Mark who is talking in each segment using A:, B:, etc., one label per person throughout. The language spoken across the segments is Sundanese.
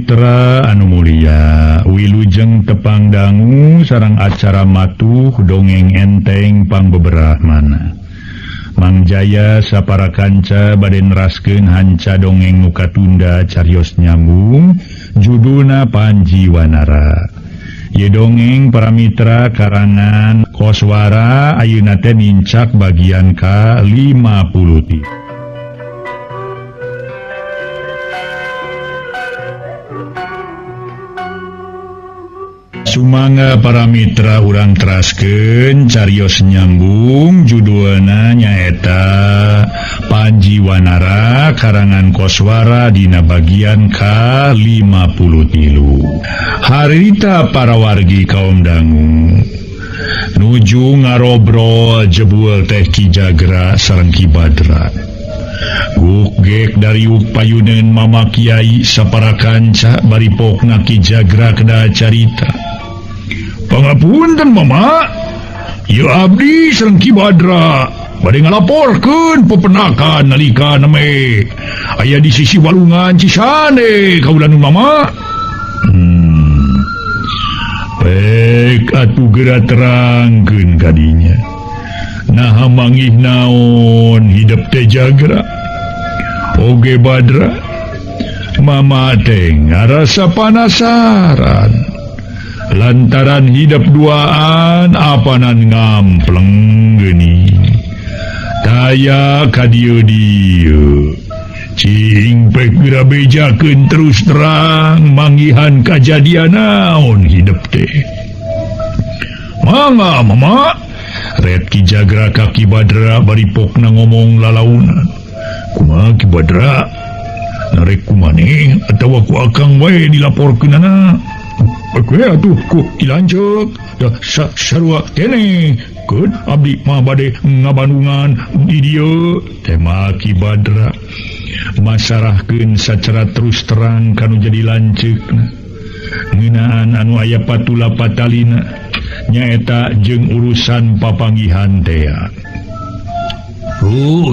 A: Mitra Anu Mulia Wilujeng tepang dangu sareng acara matuh dongeng enteng pangbeberah mana Mangjaya sapara kanca baden raskeun hanca dongeng muka tunda carios nyambung judulna Panji Wanara. Ye dongeng para mitra karangan Koswara ayeuna teh nincak bagian ka-50. Sumangga para mitra urang teraskeun carios nyambung judulna nyaeta Panji Wanara karangan Koswara dina bagian ka-53. Harita para wargi kaum dangu nuju ngarobrol jebul teh Ki Jagra sareng Ki Badra. Guk-gek dari upayuneun Mama Kiai sapara kanca bari pokna Ki Jagra kedah carita. Pangapunten Mama, ieu abdi sareng Ki Badra bade ngalaporkeun pepenakan nalika neme aya di sisi walungan Cisane kaulanun Mama. Pek atuh geura terangkeun kadinya. Naha mangih naon hidup teh Jagra oge Badra. Mama teh ngarasa panasaran lantaran hidup duaan apanan ngampleng geuning taya ka dieu cing pek geura bejakeun terus terang manggihan kajadian naon hidup teh. Mangga Mama, ret Ki Jagra ka Ki Badra bari pokna ngomong lalaunan. Kumaha Ki Badra, narek kumaneh atawa ku akang wae dilaporkeunana? Oke atuh ku dilanceuk da sarua keneh keun abdi mah bade ngabandungan di dieu. Tema Ki Badra masarahkeun sacara terus terang kanu jadi lanceukna ngeunaan anu aya patula patalina nyaeta jeung urusan papanggihan teh.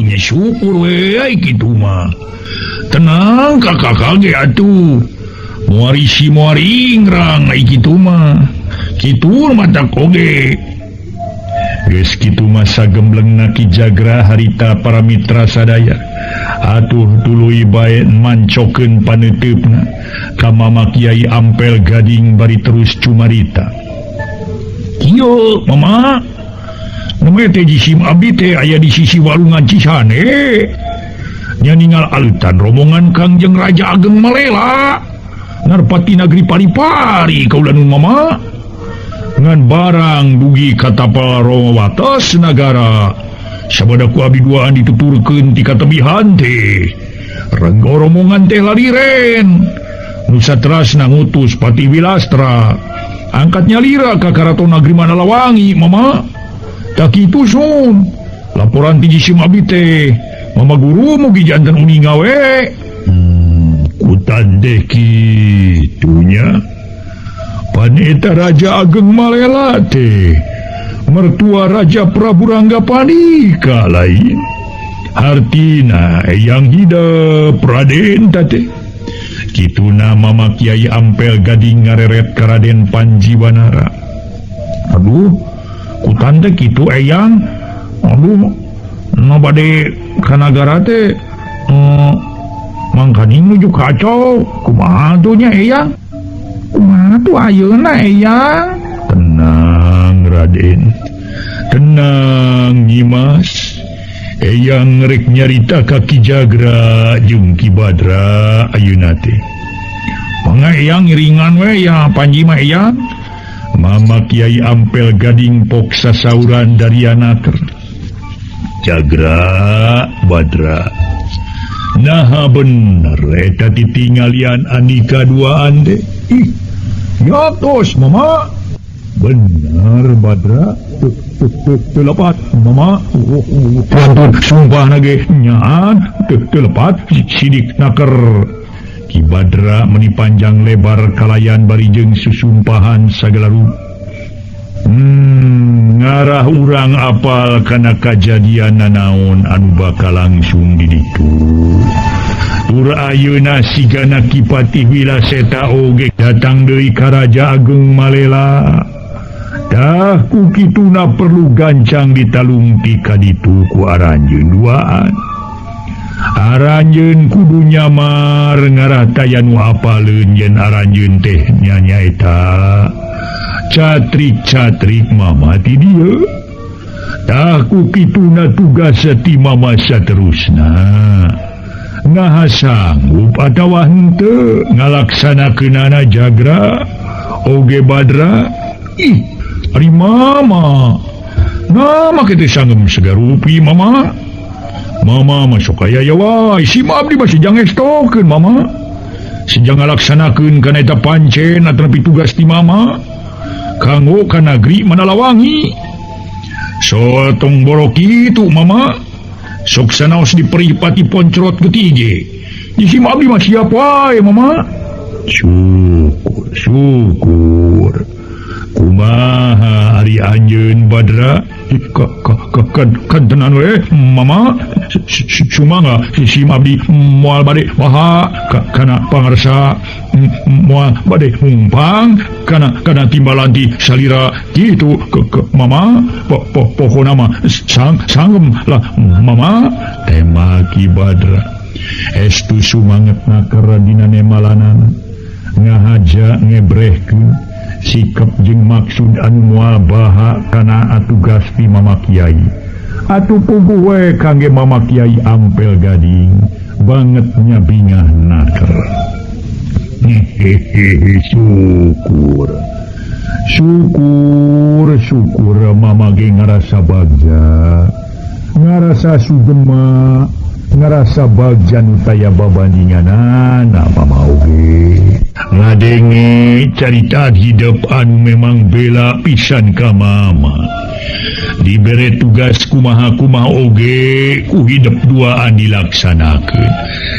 A: Nya syukur we ai kitu mah. Tenang kakak ge atuh. Muarisi muaringrang ai kitu mah. Kitu mata oge. Geus kitu mah sagemblengna Ki Jagra harita para mitra sadaya. Atuh tuluy bae mancokeun paneutupna ka Mama Kiai Ampel Gading bari terus cumarita. Kieu Mama, namanya teh jisim abdi teh aya di sisi walungan Cisane. Nya ningal alutan rombongan Kangjeng Raja Ageng Malela narpati nagri Paripari kaulanun Mama. Ngan barang dugi ka tapal wates negara sabada ku abdi duaan dituturkeun ti katebihan teh. Renggo rombongan teh laliren nu saterasna ngutus Pati Wilastra angkatnya lira ka karaton nagri Manalawangi Mama. Tak kitu sun laporan ti jisim abdi teh Mama guru mugi janten uning gawe. Kutandeh kitunya Paneta Raja Ageng Malela teh mertua Raja Prabu Rangga Panika lain. Hartina yang hidup Raden teh. Kituna Mama Kiai Ampel Gading ngareret ka Raden Panji Wanara. Aduh, kutandeh kitu eyang. Aduh, no bade ka nagara teh mangkaning nuju kacau. Kumaha tuh nya eyang? Kumaha tuh ayeuna eyang? Tenang Raden, tenang Nyimas. Eyang rek nyarita ka Ki Jagra jeung Ki Badra ayeuna teh. Mangga eyang ngiringan we ya Panji mah eyang. Mama Kiai Ampel Gading pok sasauran dari anaker. Jagra Badra, nah bener eta titinggalian Andika duaan deh. Ih, nyatos Mama. Bener Badra. Telepat Mama. Tuan sumpah nage nyaan. Telepat sidik naker. Ki Badra meni panjang lebar kalayan bari jeung susumpahan sagala rupa. Ngarah urang apal kana kajadian naon anu bakal langsung di ditu. Tur ayeuna sigana Kipati Wilaseta oge datang deui ka Raja Agung Malela. Dah ku kituna perlu gancang ditalungti ka ditu ku aranjeun duaan. Aranjeun kudu nyamar ngarataya nu apaleun yen aranjeun teh nyaeta catrik-catrik mama ti dieu. Tah ku kituna tugas ti mama saterusna. Ngaha sanggup atawa henteu ngalaksanakeunana jagra oge badra. Ih, ari mama. Nama kita sanggem segarupi mama. Mama masuk aya ya wae. Si abdi masih jangan estokeun mama. Sejang ngalaksanakeun kana eta pancen atrapi tugas ti mama. Kanggo ka negeri Mandalawangi. So tong borok itu mama. Sok sanaos diperi pati poncrot getige. Di si abdi mah siap wae mama. Syukur. Kumaha ari anjeun badra? Kan tenan we mama. Sumangga si abdi moal bade maha kana pangarsa moal bade humpang kana timbalan ti salira kitu ke mama pokona mah sanggem lah mama tema ki badra estu sumangetna karadina nemalanan ngahaja ngebrehkeun sikap jeung maksud anu moal baha kana atugas ti mama kiai atuh puguh we kangge mama kiai Ampel Gading bangetnya bingah naker. Syukur mama ge ngarasa bagja ngarasa sugema ngarasa bagja nu taya babandinganana mama oge ngadenge carita hidup anu memang bela pisan ka mama. Dibere tugas kumaha oge ku hidup duaan dilaksanakeun.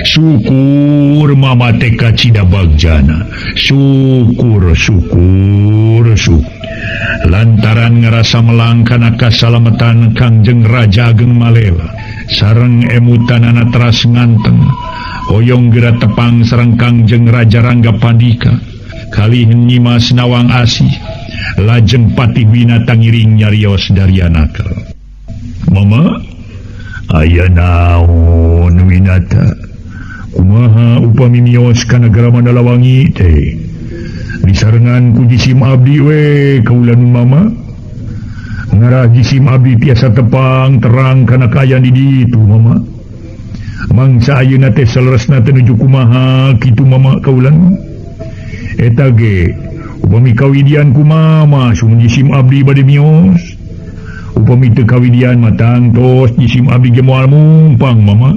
A: Syukur mama teka cida bagjana. Syukur. Lantaran ngerasa melangkana kasalamatan Kangjeng Raja Agung Malela sareng emutanana teras nganteng hoyong geura tepang sareng Kangjeng Raja Rangga Pandika kalihin nyimas nawang asih lajeng patih binatang iring nyarios dari anakal. Mama, aya naon winata? Kumaha upami mios ka negara Mandalawangi teh? Disarengan ku jisim abdi we kaulanun mama. Ngarah jisim abdi tiasa tepang terang kana kayan di ditu mama. Mangsa ayeuna teh saleresna teh nuju kumaha kitu mama kaulan. Eta ge upami kawidian ku mama sun jisim abdi bade mios. Upami teu kawidian matang tos jisim abdi ge moal mumpang mama.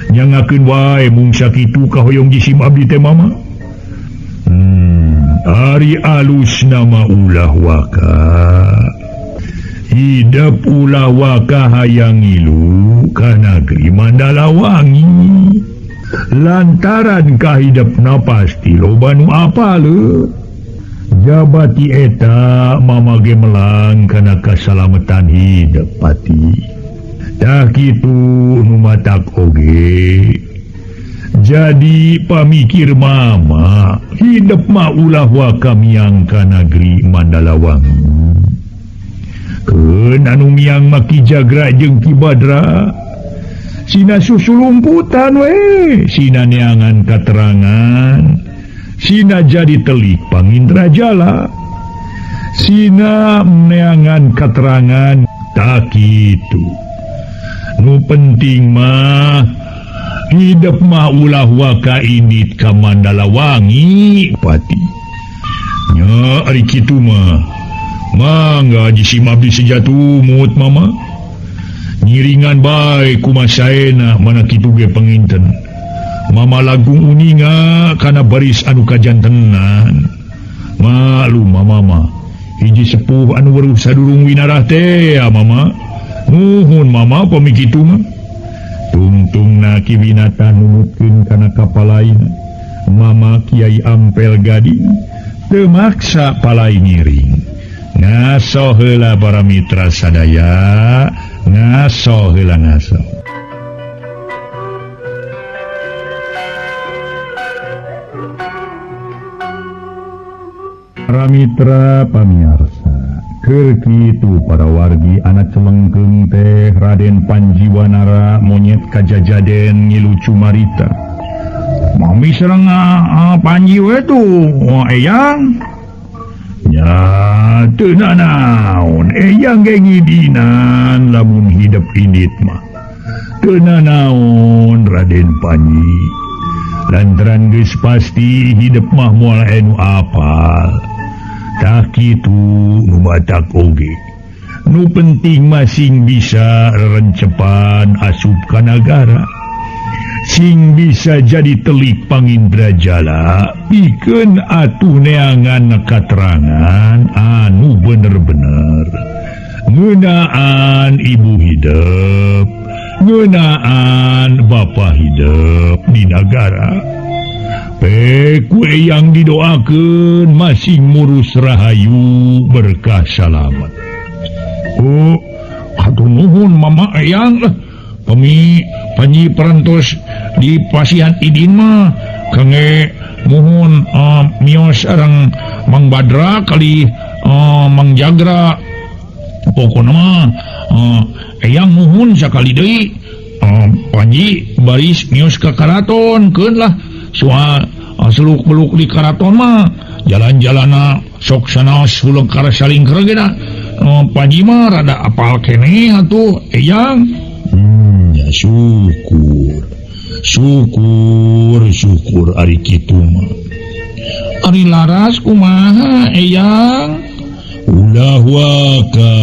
A: Nyangakeun wae mung sakitu ka hoyong jisim abdi teh mama. Ari alus nama ulah waka. Hidup ulah waka hayang ilu ka negeri Mandalawangi. Lantaran kahidupna pasti loba nu apaleun. Jabati eta mama ge melang kana kasalamatan hidup pati. Dah kitu nu matak oge. Jadi pamikir mama hidup mah ulah waka miang ka negeri Mandalawangi. Keun anu miang maki jagra jeung Ki Badra sina susulumputan we sina neangan katerangan sina jadi telik pangindra jala sina neangan katerangan tak kitu nu penting mah hidup mah ulah waka indit ka Mandalawangi pati nya ari kitu mah mangga jisim abdi sejatumut mama ngiringan bae kumasaena mana kitu ge penginten mama lagung uninga kana baris anu kajantenan malum mama hiji sepuh anu weruh sadurung winarah teh ya mama nuhun mama pami kitu mah tungtungna ki binatang numutkeun kana kapalain mama Kiai Ampel Gading teu maksa palai ngiring ngaso heula para mitra sadaya ngaso heula ngaso. Para mitra pamiarsa, keur kitu para wargi anak celengkeung teh Raden Panjiwanara monyet kajajaden ngilucu marita. Mami serang Panji we tuh, eyang. Ya, teu nanaon, eyang ge ngidinan lamun hidup indit mah. Teu nanaon Raden Panji. Lantaran geus pasti hidup mah moal anu apal. Tak kitu nu batak oge. Nu penting masing bisa rencepan asup ka nagara. Sing bisa jadi telik Pangindra Jala pikeun atuh neangan katerangan anu bener-bener ngeunaan ibu hidup, ngeunaan bapak hidup di negara. Kue yang didoakan masing murus rahayu berkah selamat. Oh, hatur nuhun mama eyang lah. Panji perantos di pasihan idin mah kange muhun mios sareng Mang Badra kali Mang Jagra. Pokona mah eyang muhun sakali deui Panji baris mios ka karaton keun lah. Soal seluk-beluk di karaton mah jalan-jalana sok sanaos huleng kara saling keregena. Panji mah rada apal keneh atuh eyang. Ya syukur ari kitu mah. Ari laras kumaha eyang? Ulah waka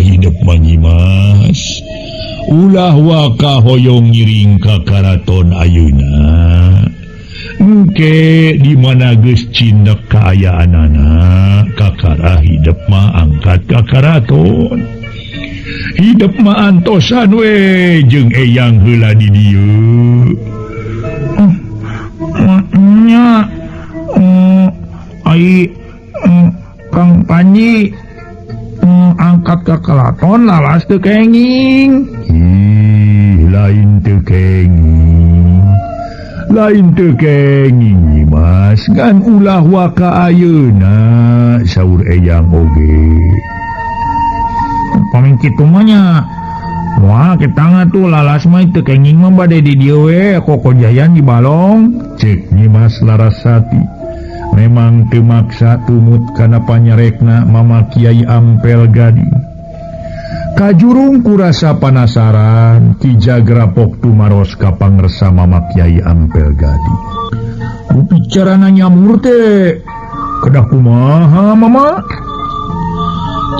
A: hidup manyimas. Ulah waka hoyong ngiring ka karaton ayeuna. Engke di mana geus cindak kaayaanana kakara hidup mah angkat ka karaton. Hidup mah antosan we jeung eyang heula di dieu. Nya ai Kang Panji angkat ka karaton lalas teu kenging. Lain teu kenging. Lain teu kenging Mas, kan ulah waka ayeuna saur eyang oge. Pamin kitu mah nya. Wah, kita tuh lalas mah teu kenging mah bade di dieu we kokojayan di balong. Cek Nyimas Larasati. Memang teu maksa tumut kana panyarekna Mama Kiai Ampel Gading. Kajurung kurasa panasaran Ki Jagrapok tumaros ka pangresa Mama Kiai Ampel Gading. Bicarana nyamur teh kedah kumaha Mama?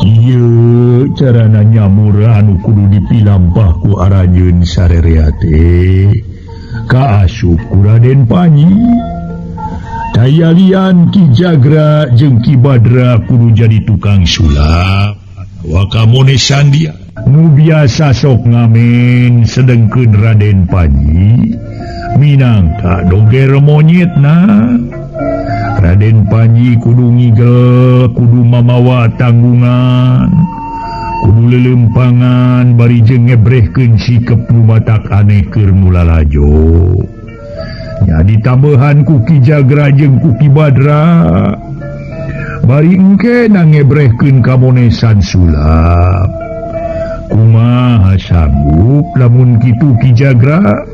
A: Kieu carana nyamur anu kudu dipilampah ku arajeun sarerea teh kaasup ku Raden Panji. Daya lian Ki Jagra jeung Ki Badra kudu jadi tukang sulap. Wakamone sandia nu biasa sok ngamen sedengkeun Raden Panji minangka doger monyetna. Raden Panji kudu ngigel, kudu mamawa tanggungan, kudu lelempangan bari jeung ngebrehkeun sikep nu batak aneh keur mulalajo. Nya ditambahan ku Ki Jagra jeung ku Ki Badra bari engke nangebrehkeun kamonesan sulap. Kumaha sanggup lamun kitu Ki Jagra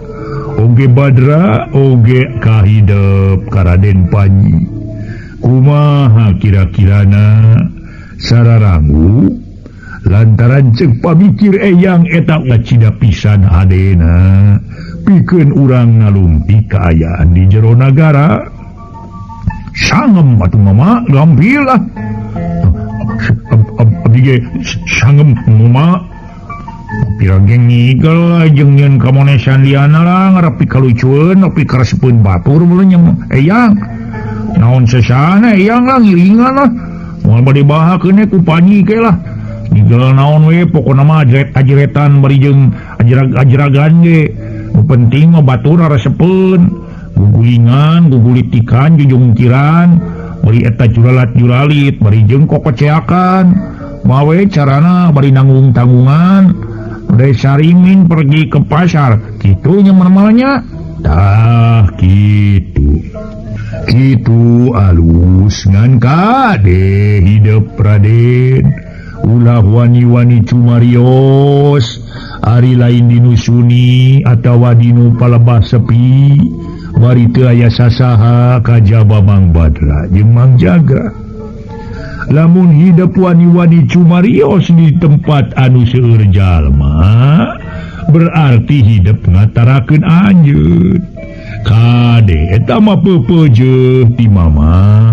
A: oge Badra oge kahidep ka Raden Panji. Kumaha kira-kirana sararanggu lantaran cek pamikir eyang eta cida pisan hadena pikeun urang ngalumpi kaayaan di jero nagara. Sangem atuh Mama, gampil lah. Abdi ge sangem Mama. Pirageng ngigel jeung nyeun kamonesan liana lah ngarapi kalucueun nepi karespeun batur mulanya eyang. Naon sesana eyang lah ngiringan lah. Moal bade bahakeun ku Panji ke lah. Ngigel naon we pokona mah ajretan bari jeung ajragan ge. Nu penting mah batur respeun. Gugulingan, gugulitikan, jujungkiran, bari eta juralat-juralit, bari jeung kokoceakan, mawe carana bari nanggung tanggungan, bari sarimin pergi ke pasar, kitu nya normalnya, tah kitu. Kitu alus ngan kade hidup Raden ulah wani-wani cumarios ari lain dinu suni atawa dinu palebah sepi bari teu aya sasaha kajaba Mang Badra jeung Mang Jagra. Lamun hidup wani-wani cumarios di tempat anu seueur jalma berarti hidup ngatarakeun anjeun. Kade eta mah pepeujeuh ti mama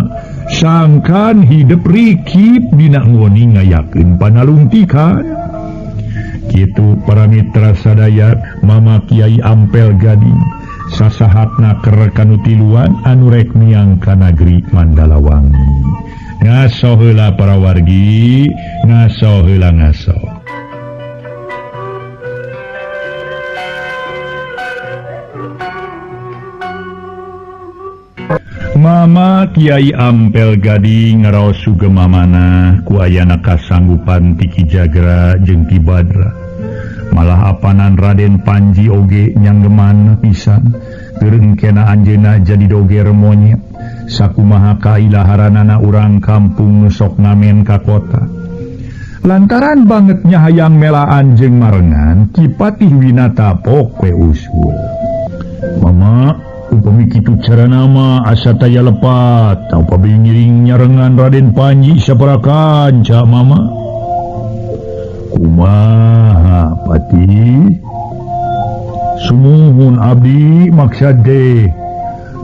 A: sangkan hidup rikip dina ngoni ngayakeun panalungtikan. Kitu para mitra sadaya Mama Kiai Ampel Gading sasahatna keur kanu tiluan anu rek miang ka negeri Mandalawangi. Ngaso heula para wargi, ngaso heula ngaso. Mama Kiai Ampel Gading ngaraos sugeng mamana ku ayana kasanggupan ti Ki Jagra jeung Ki Badra. Malah apanan Raden Panji oge nyanggeman pisan keur engkena anjeunna jadi doger monyet sakumaha kailaharanana urang kampung nu sok ngamen ka kota. Lantaran bangetnya hayang melaan jeung marengan Ki Patih Winata poe usul. Mama upami kitu carana mah asa taya lepat upami ngiring nyarengan Raden Panji saparakan ca mama. Kumaha Patih? Sumuhun abdi maksad teh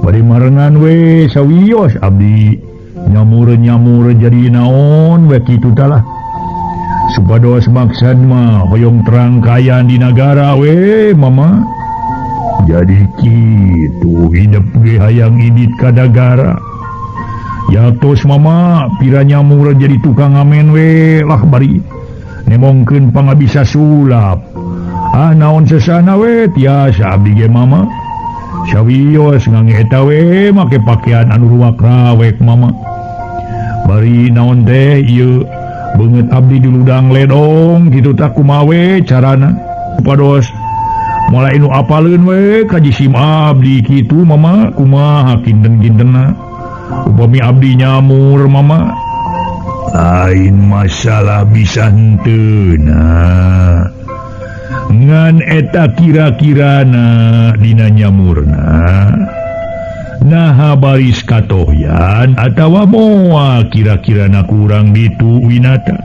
A: bari marengan we sawios abdi nyamur-nyamur jadi naon we kitu tah. Supados maksad mah hoyong terang kayan di negara we mama. Jadi kitu hidup ge hayang idit ka dagara. Ya tos mama pira nyamur jadi tukang ngamen we lah bari nemongkeun pangabisa sulap. Naon sesana we tiasa abdi ge mama. Sawios ngangeta we make pakaian anu ruwak rawek mama. Bari naon teh ieu beungeut abdi di ludang ledong kitu tah kumaha we carana. Supados mulai nu apaleun we ka jisim abdi kitu mama kumaha kinten-kintenna. Upami abdi nyamur mama lain masalah bisa henteuna. Ngan eta kira-kirana dina nyamurna naha baris katohyan atawa moal kira-kirana kurang ditu Winata.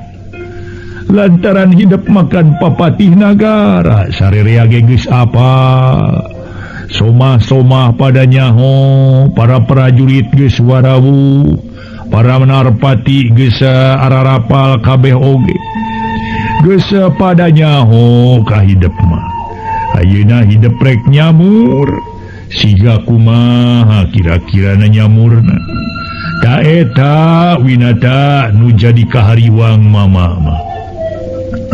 A: Lantaran hidup makan papatih nagara sarerea geus apa somah-somah padanya ho para prajurit geus warawu para menarpati geus ararapal kabeh oge geus padanya ho ka hidup mah ayeuna hidup rek nyamur siga kumaha kira-kirana nyamurna ta eta Winata nu jadi kahariwang mama mah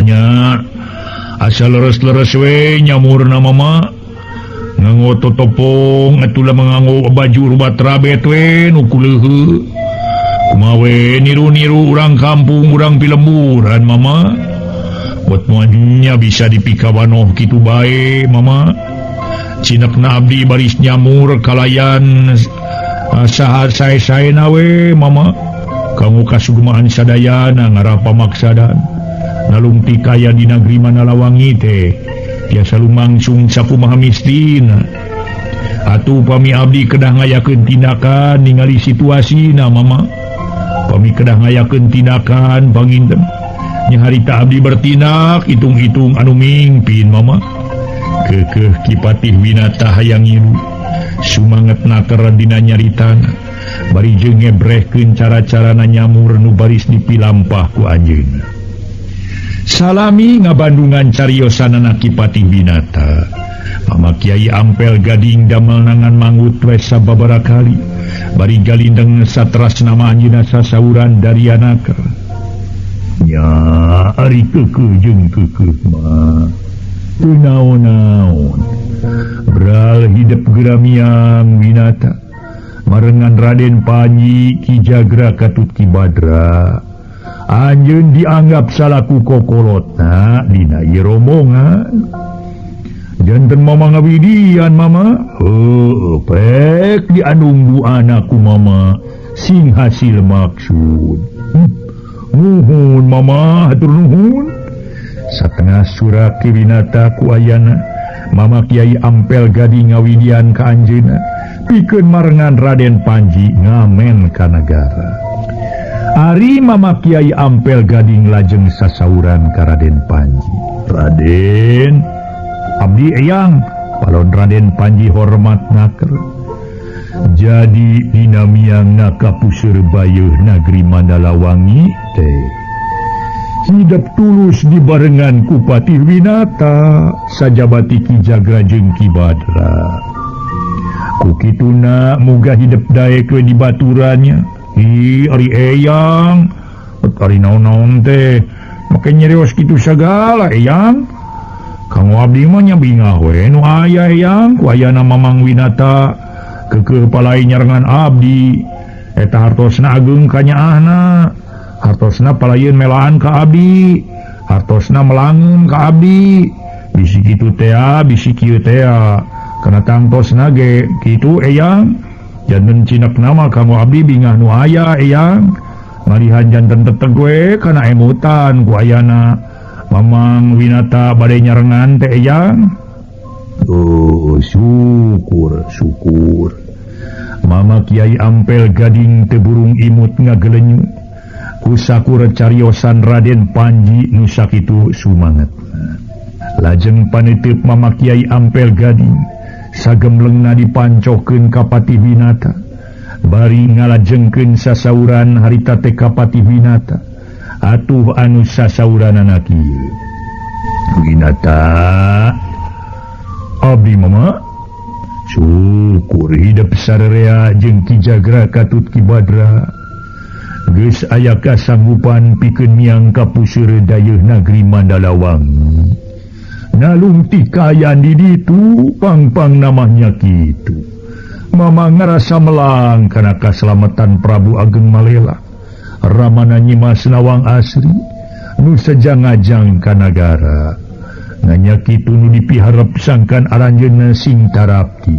A: nya asal leres-leres we nyamurna mama nganggo totopong atuh manganggo baju rubat rabet we nu kuleuheu kumaha we niru-niru urang kampung urang pilemburan mama buat moanya bisa dipikawanoh kitu bae mama. Cinekna abdi baris nyamur kalayan sahat sae-saena we mama kanggo kasugumaan sadayana ngarah pamaksadan nalungti kaya di negeri Mandalawangi teh tiasa lumangsung sakumaha mistina. Atuh pami abdi kedah ngayakeun tindakan ningali situasina mama. Pami kedah ngayakeun tindakan panginten nya harita abdi bertindak hitung-hitung anu mingpin mama. Keukeuh Ki Patih Winata hayang ngilu sumangetna keur dina nyaritana bari jeung ngebrehkeun cara-carana nyamur nu baris dipilampah ku anjeunna. Salami ngabandungan cariosanana Ki Patih Winata Mama Kiai Ampel Gading damel nangan manggut we sababaraha kali bari galindeng satrasna anjeunna sasauran dari anaka. Nya ari keukeuh jeung keukeuh mah teu naon-naon beral hidup geramiang Winata marengan Raden Panji Ki Jagra katut Ki Badra anjeun dianggap salaku kokolotna dina ieu rombongan. jantan mama ngawidian mama pek dianunggu anakku mama sing hasil maksud nuhun mama hatur nuhun satengah surat kirinata ku ayana Mama Kiai Ampel Gading ngawidian ka anjeunna pikeun marengan Raden Panji ngamen ka negara. Ari Mama Kiai Ampel Gading lajeng sasauran ka Raden Panji. Raden, abdi eyang, palon Raden Panji hormat naker. Jadi dina miangna ka puseur bayeuh nagri Mandalawangi teh. Hidup tulus dibarengan ku Patih Winata sajabati Ki Jagra jeung Ki Badra. Ku kituna muga hidup daek we di baturannya. Ari eyang, ari naon-naon teh make nyerios kitu sagala eyang. Kang abdi mah nya bingah we nu aya eyang ku ayana Mamang Winata keukeuh palai nyarengan abdi eta hartosna ageung ka nyaahna. Hartosna palayeun melaan ka abdi, hartosna melangun ka abdi, bisi kitu teh, bisi kieu teh, kana tangtosna ge kitu eyang, janten cinek nama kanggo abdi bingah nu aya eyang, malihan janten teteg we kana emutan ku ayana Mamang Winata bade nyarengan teh eyang. Oh syukur. Mama Kiai Ampel Gading teu burung imut ngagelenyu. Kusakur cariosan Raden Panji nu sakitu sumanget. Lajeng paniteup Mama Kiai Ampel Gading sagemlengna dipancokeun ka Patih Winata. Bari ngalajengkeun sasauran harita teh ka Patih Winata. Atuh anu sasauranana kieu. Winata, abdi mama syukur hidup sararea jeung Ki Jagra katut Ki Badra. Geus aya kasanggupan pikeun miang ka puseur dayeuh nagri Mandalawangi. Nalung ti kayan di ditu pang-pang namanya kitu. Mama ngarasa melang kana kaselamatan Prabu Ageng Malela. Ramana Nyimas Nawang Asri nu sajang-ajang ka nagara. Nganya kitu nu dipiharep sangkan aranjeunna sing tarapti.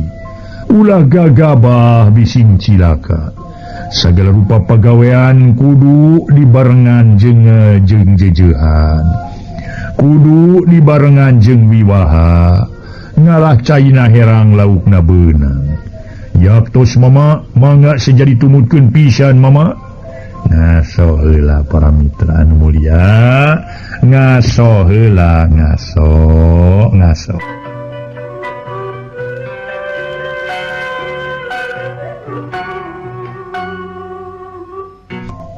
A: Ulah gagabah bising cilaka. Sagala rupa pagawean kudu dibarengan jeung jejehan. Kudu dibarengan jeung wiwaha. Ngalah caina herang laukna beunang. Yaktos mama mangga sejadi tumutkeun pisan mama. Ngaso heula para mitra anu mulia. Ngaso heula ngaso.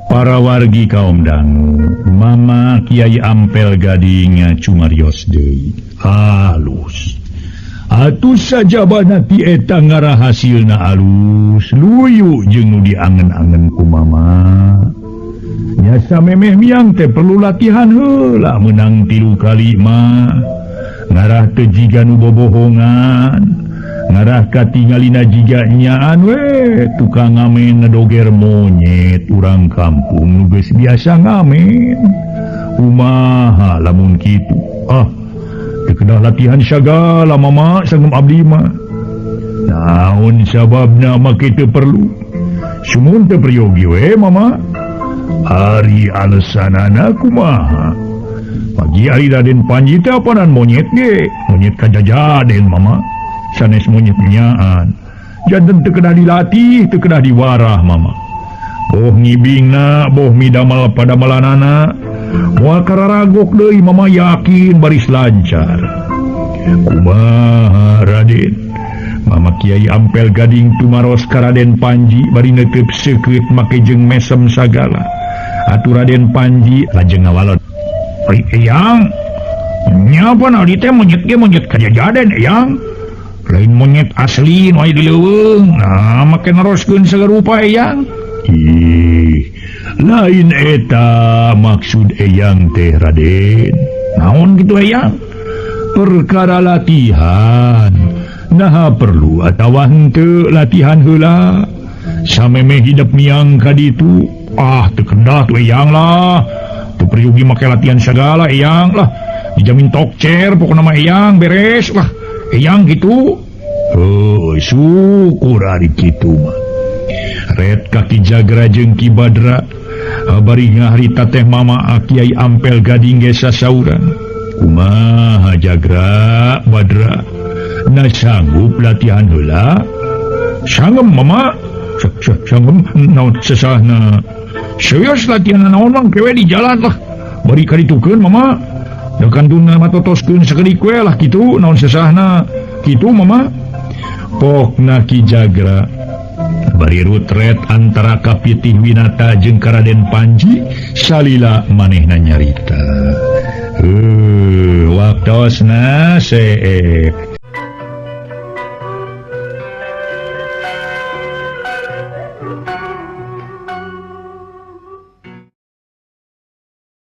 A: Para wargi kaum dangu, Mama Kiai Ampel Gading cumarios deui. Halus. Atuh sajabana ti eta ngara hasilna alus, luyu jeung nu diangen-angen ku Mama. Nya samemeh miang teh perlu latihan heula meunang 3 kali mah. Ngarah teu jiga nu bobohongan. Ngarah katingalina jiga nyaan we tukang ngamen doger monyet urang kampung nu geus biasa ngamen. Kumaha lamun kitu? Teu kedah latihan sagala mama sangem abdi mah. Naon sababna make teu perlu? Sumun teu priyogi we mama. Ari alesanana kumaha? Pagi ari Raden Panji teh apanan monyet ge? Monyet kajajaden mama. Sanes monyet nyaan. Janten teu kedah dilatih, teu kedah diwarah mama. Boh ngibingna, boh midamal padamalanana. Moal kararagok deui mama yakin baris lancar. Kumaha Raden? Mama Kiai Ampel Gading tumaros ka Raden Panji bari neuteup seukeut make jeung mesem sagala. Atuh Raden Panji lajeng ngawalon. Eyang, nya apa na teh monyet ge monyet kajajaden eyang. Lain monyet asli nu aya di leuweung. Nah, make naroskeun sagarupa eyang. Lain eta maksud eyang teh Raden. Naon kitu eyang? Perkara latihan. Nah perlu atawa henteu latihan heula. Samemeh hidup miang ka ditu. Teu kedah tu eyang lah. Teu priugi make latihan sagala eyang lah. Dijamin tokcer pokona mah eyang beres lah. yang gitu syukur hari gitu mah red kaki jagra jeung Ki Badra bari ngaharita teh mama Kiai Ampel Gading ge sasauran kumaha jagra Badra na sanggup latihan heula sanggem mama sanggem naon sesahna serius latihan naon mang kewe di jalan lah bari kaditukeun mama da kandungna matotoskeun sakeudik we lah kitu naon sesahna kitu mama pokna Ki Jagra bari rutret antara Kapitih Winata jeung Raden Panji salila manehna nyarita waktosna